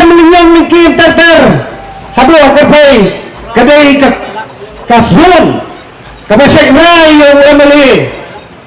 melinyang mungkin terter hablo kerpai kadai kasun kabasyak rai yang MLA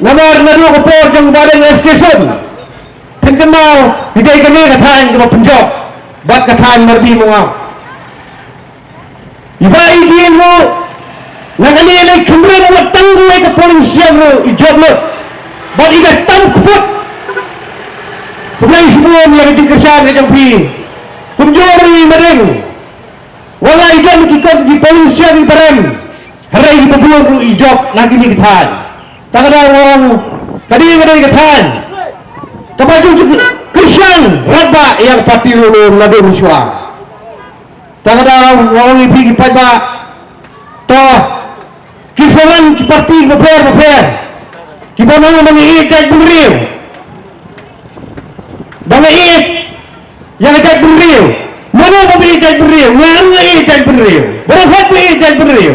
namar nadu kopor jang badan eskesun kenal hidai kene kathan ke penjok bat kathan merbi mongau ibai din mo nagani le kumre mo tanggu ke polisian mo ijob lo bat iga tam kuput Pulai semua yang dikerjakan ke jampi Kunjuri madeng Walai jam kikot di polisian di barem Harai di pebulur ijob lagi ni kethan Tak ada orang Tadi yang ada kethan Kapaju Krisyan Radba yang pati lulu Nadu Ruswa Tak ada orang ipi kipat ba Toh Kisaran kiparti Maper Kipanang mengi Jaidbynriew Bang Ieid yang Jaidbynriew mana bagi Jaidbynriew yang Jaidbynriew berapa Jaidbynriew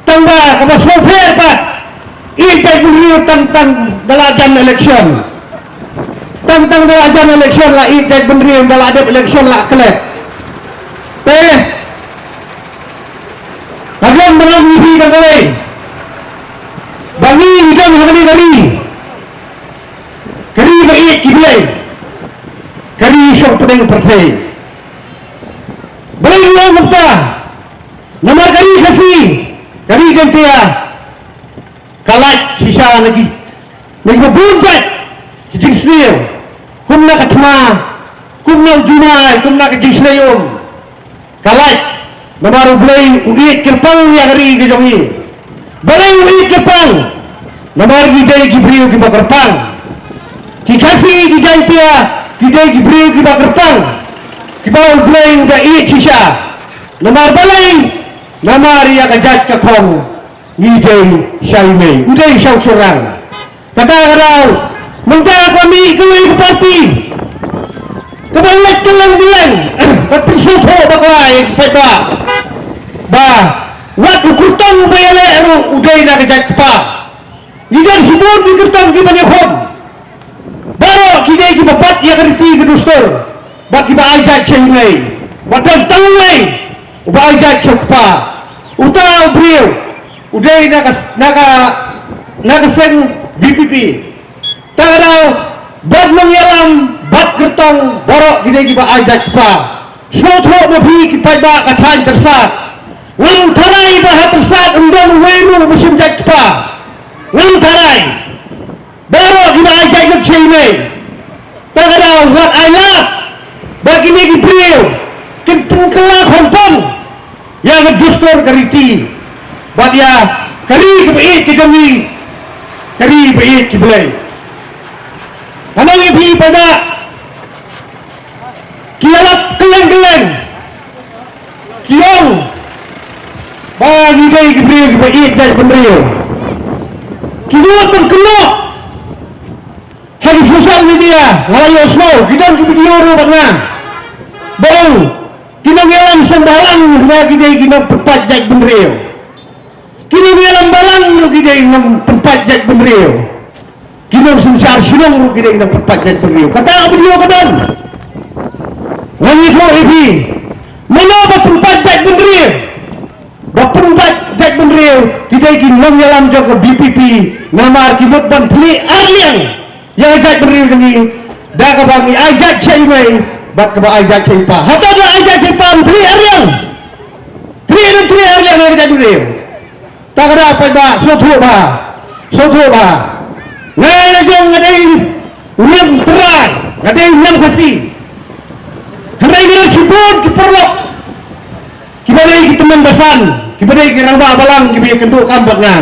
tangga kepas Mawphlang pak Jaidbynriew tentang dalajan Ilekshon tentang dalajan Ilekshon lah Jaidbynriew dalajan Ilekshon lah kelep bagian menang ibi dan kali bagi hidang hari kari Ieid kiblai kari syok pedang partai balai yang mukta nama kari kasih kari gantia kalat sisa lagi bunjat kijing snew kumna katma kumna junai kumna kijing sneyum kalat nama balai Ieid kirpang yang kari kejongi balai Ieid kirpang nama gidai Jaidbynriew kibakarpang kikasi kijantia kidai Jaidbynriew kibakarpang kibau balai udah Ieid sisa namar balai namar ya kajat kakong ngidai syaimei udai syau curang kata-kata menjara kami kewai parti kebalak kelang bilang berpersuto bakwai kepeta bah wat ukurtang bayale udai na kajat kepa ngidai sibun dikurtang kibanyakon baru kidai kibapat ya kerti kedustur bak kiba ajat syaimei badan tangwai uba ajat syakpa utang beriu udai naga Seng BPP tak ada bat Nongialam bat gertong borok gidai kiba ajat pa soto mabi kipai ba kathan Tyrsad ngang tharai ba Tyrsad undang weiru musim jat pa ngang tharai borok kiba ajat ke Syaimei tak ada what I love bagi ni beriu kenteng kelak Hongkong yang dustur kariti buat dia kari kebaik kejongi kari kebaik kebelai anang ipi pada kialap keleng-keleng kiong bagi dia kebaik Jaidbynriew Kynnoh pun Kynnoh hari sosial media ngalayo slow kita video rupanya bang Nongialam sembalang bagi dia Kynnoh tempat Jaidbynriew Nongialam balang bagi dia tempat Jaidbynriew Kynnoh sensar silong bagi dia tempat Jaidbynriew kata video kadang ngani ko ibi mana ba tempat Jaidbynriew tempat Jaidbynriew kita Nongialam jaga BPP nama Kynnoh bantli arliang yang Jaidbynriew ini dah kebangi ajak Syaimei bat keba ajak Syaimpa hatta ada ajak Syaimpa tri arliang yang Jaidbynriew tak ada apa ba sotu ba ngana jong ngadai ulam terai ngadai ulam kasih hendak kita cibun kiperlok kibadai kita mendasan kibadai kita rambak balang kibadai kenduk kambaknya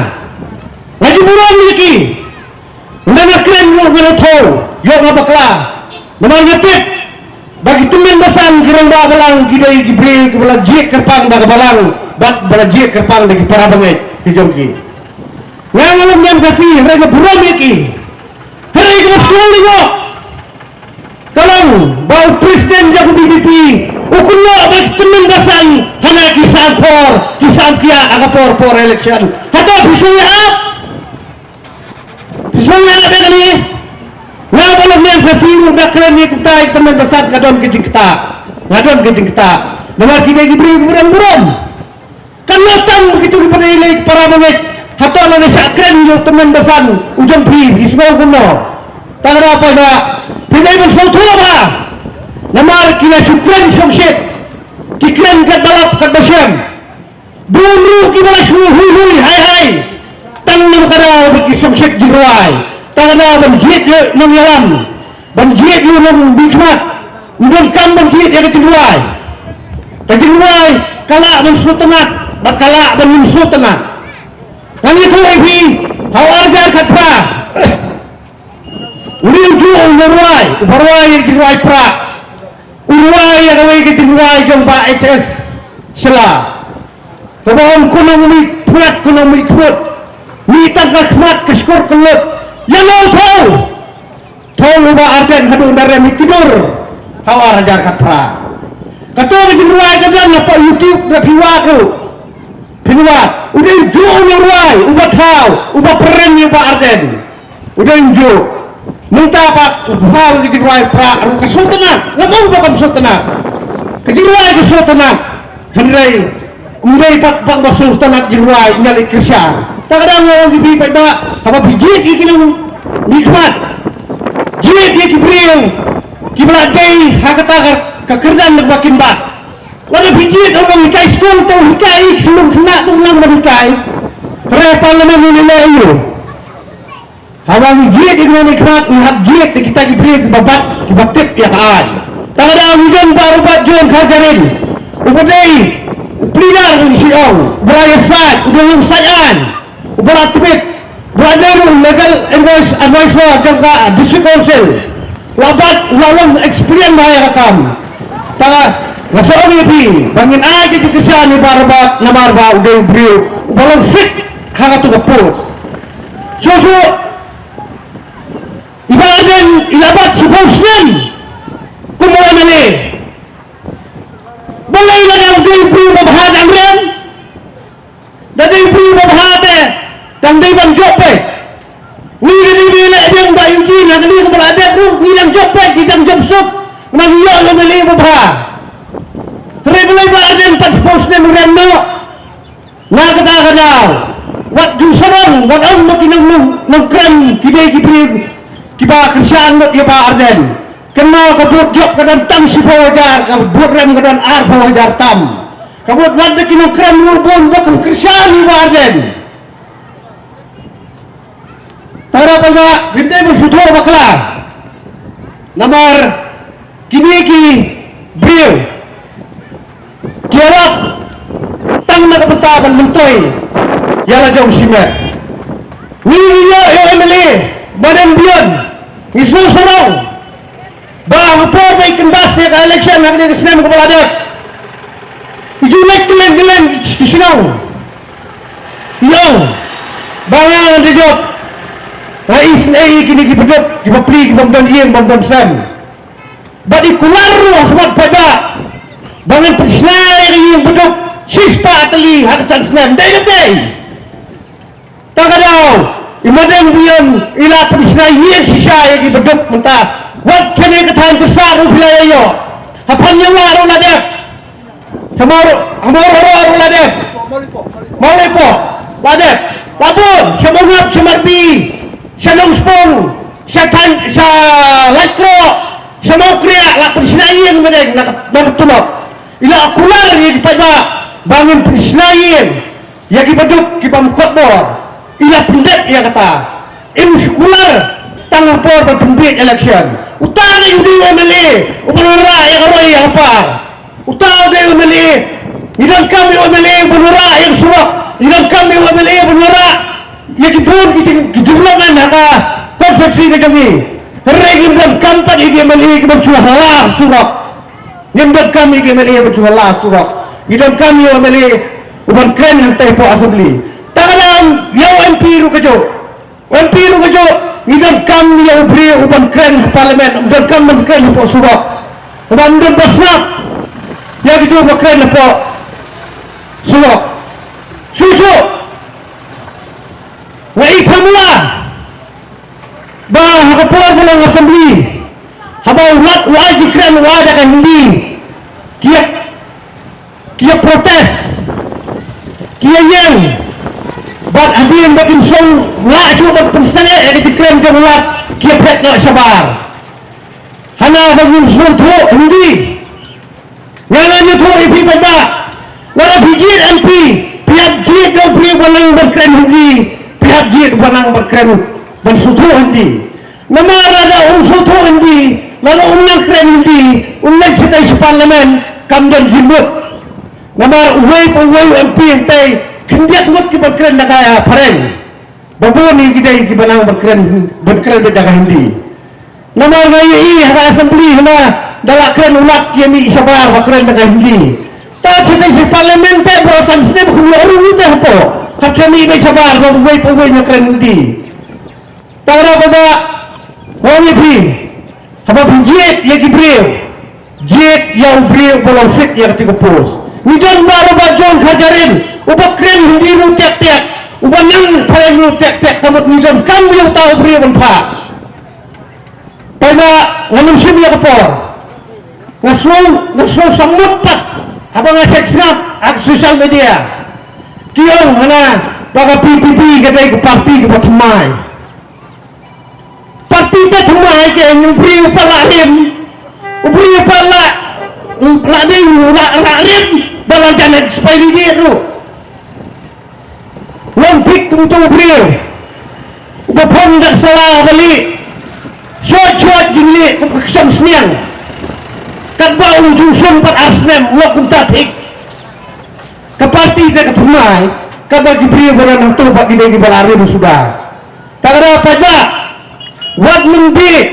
ngaji buruan lagi nana keren yuk ngerotol yuk ngabaklah nama ngetip bagi temen basan rambak balang kibadai kibadai kibadai jik kerpang dah balang bat berjik kerpang lagi para banget kejongki ngalam yang kasih mereka buruan lagi hari kita sekolah juga kalau bau presiden jago BPP ukunlah bagi temen basan hana kisah kia agak por election hatta bisunya ada kali nggak boleh yang kasih udah keren ni kita temen basan kadon kita ngadon kita nomor kita diberi buram-buram kan datang begitu kepada ilai para mengit hatta lana sakran yung teman besan ujung pri ismail kuno tangan apa na pinay bersautura ba nomor kita syukran syongshit kikran kat dalap kat basyam dulu kita hui hai tang nam kada bagi syongshit jiruai tangan apa banjit Nongialam banjit yung bikmat Mungkin banjit yang ketingguai kalak mensutenat bakala mensutenat dan itu ibi hawarga katra ulil ju'u uruai yang ketingguai pra uruai yang awai ketingguai jomba HS sila kebahan kunong pulat kunong mikut mitang kakmat keskur kelut yang tau uba arden hadung darah mikidur hawar ajar katra katua ketingguai kadang apa YouTube na piwak udah ju'u uruai uba tau uba peren uba arden udah ju minta pak hal ketingguai pra kesultanan ngapun bakal kesultanan ketingguai kesultanan henrai udah pak kesultanan ketingguai nyali kerja tak ada orang di bipek tak apa bijik ikinong nikmat jik ikibriyo kibeladai hakatagar kekerjaan berbakin bat wala bijik orang ikai skol tau ikai sebelum kena tu ulang berikai kerana parlimen menilai iyo hawang jik ikinong nikmat ihap jik kita kibriyo kibabat kibatip ya kaan tak ada orang baru bat jual kajarin ubadai pelidar ng siyong berayasad udang sayan ubaratibit brother legal advisor jangka district council wabat walang experience bahaya kakam taga nasoon ibi bangin ay kitikisya ni barabat na marba uday briyo walang fit kakatugapos susu ibadan ilabat si Bosnian kumuha na ni balay na ng uday briyo mabahadang rin daday briyo mabahada tang day bang jope nila yang bayu ji na kali ko berada ko nilang jope kitang job sup nang iyo lo mali mabha Rebelay ba aden passport na mremno nagata daw wat du sarang wat ang matinang ng kram kibay kiba krisyaan mo iba arden kena kabut job kadan tang si fawajar kabut rem kadan ar fawajar tam kabut wadda kinong kram lubon bakang krisyaan iba arden tara pala bintay mo sutor bakla namar kiniki briyo kiarap tang nakapuntaban mentoy yala jauh simet niyo yung MLA badan biyon isusarong bahang po may kandas niya ka eleksyon na kanina sinama ko paladat ijulek kilen kisinaw yung bangang ang digyot rais na ikinigibagot kibapli kibamdan iyang bamdan sam badi kularo ang sumat pada bangan persnay iyang budok sista atali hakasan senam day taka daw imadang biyon ila persnay iyang sisa yang ibudok menta wad kani katahan Tyrsad ufilayo hapan yung waro ladek hamoro ladek maulipo ladek labon samungap samarbi sa longspong sa lakro sa maukriya la persnayin madeng nakatulog ila akular yung ipadba bangun persnayin yung ipaduk kipamkotbor ila pundet yung kata imuskular tangang por berpundit eleksyon utang yung di MLA upanura yung karoy yung apar utang yung MLA idang kami yung MLA upanura yung suwak idang kami yung MLA upanura yang kibun kijumlangan naka konsepsi ke kami regim dan kampan ini meli berjualah surat nyembet kami ke meli berjualah surat idam kami meli uban kren yang tepo assembly tangan yang MP ru kejo idam kami yang beri uban kren parlimen uban kami kren po surat uban dan basnap yang itu kren po surat susu wa ikamula ba hakapur mo lang assembly habang wat wajib kren wada ka hindi kia protes, kia yang buat adil bakin song lah cuba berpersangka yang diklaim jumlah kia pek nak sabar hana bakin song tu hindi yang hanya tu ipi pada wala bijit MP pihak jid dan pihak wanang berkeren hindi pihak jid wanang berkeren bersutu hindi nama rada sutu hindi lalu unang keren hindi unang sitai sa parlimen kamdan jibut nama uway MP hintay kendiat ngut ki berkeren daga pareng baboni gidai ki banang berkeren daga hindi nama ngai hara assembly hana dalam keren ulat ki mi sabar berkeren daga hindi ta sitai sa parlimen te berosan sne buku orang itu apa kami mi sabar uway na keren hindi tara baba Wani pi, apa pinjit ya Jaidbynriew, jit yang beri bolong fit yang tiga pos. Nijon baru bajon kajarin, ubah keren hindi lu tiap-tiap, ubah nang pada lu tiap-tiap, kamu nijon kamu yang tahu beri berapa. Pada nganum sim ya kepor, ngaslo samut pat, apa ngasek snap, sosial media, kiong mana, baga PPP kedai ke parti ke batumai. Parti tak semua ke ubri pala rim ubri pala rim dalam jalan supaya dia tu lompik untuk ubri ubapon tak salah balik syot gini kekesan seniang kat bau jusun pat arsnem wakum tatik ke parti tak ketumai kabar ubri barang tu bagi dia bala rim sudah tak ada apa dah wad membik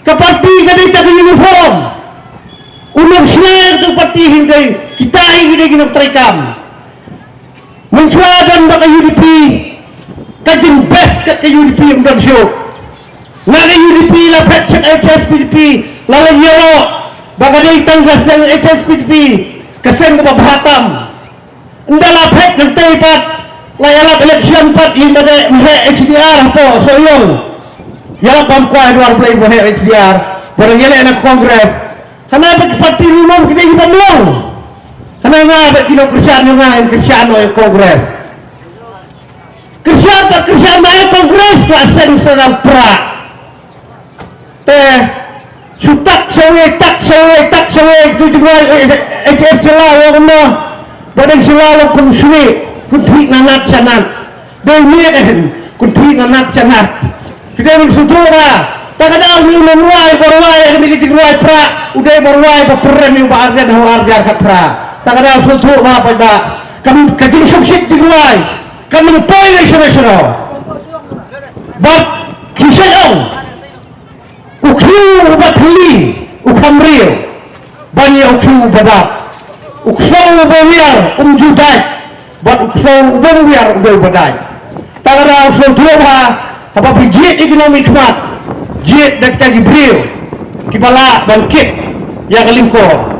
ke parti kadai tak uniform unang sinar tu parti hinggai kita hinggai ginap terikam mencuadan baka UDP kajing best kat UDP yang dan syuk ngaga UDP lapet cek HSPDP lalang yero baka day tanggas yang HSPDP kesen ke babahatam nda lapet ng taypat layalap eleksyon pat hingga HDR po soyong yang pamkuah luar play boleh HDR barang yang nak kongres kenapa parti rumah kita ini belum kenapa kita kerjaan oleh kongres kerjaan oleh kongres lah Seng sedang pra sutak sewe itu juga HS selalu kena badan selalu kunsui kuntik nanat sanat dan ini kan kuntik nanat sanat kita bersutura tak ada orang menuai berwai yang dikiruai pra udah berwai berperan yang berharga dan harga kat pra tak ada sutura apa dah kami kajing sukses diruai kami poin nasional bab kisah ukhiu ubat huli ukamriu banyak ukhiu badap uksau ubawiar judai bab uksau ubawiar badai tak ada sutura apa jid ekonomi kuat jid dan kita Jaidbynriew kibala bangkit yang kelingkor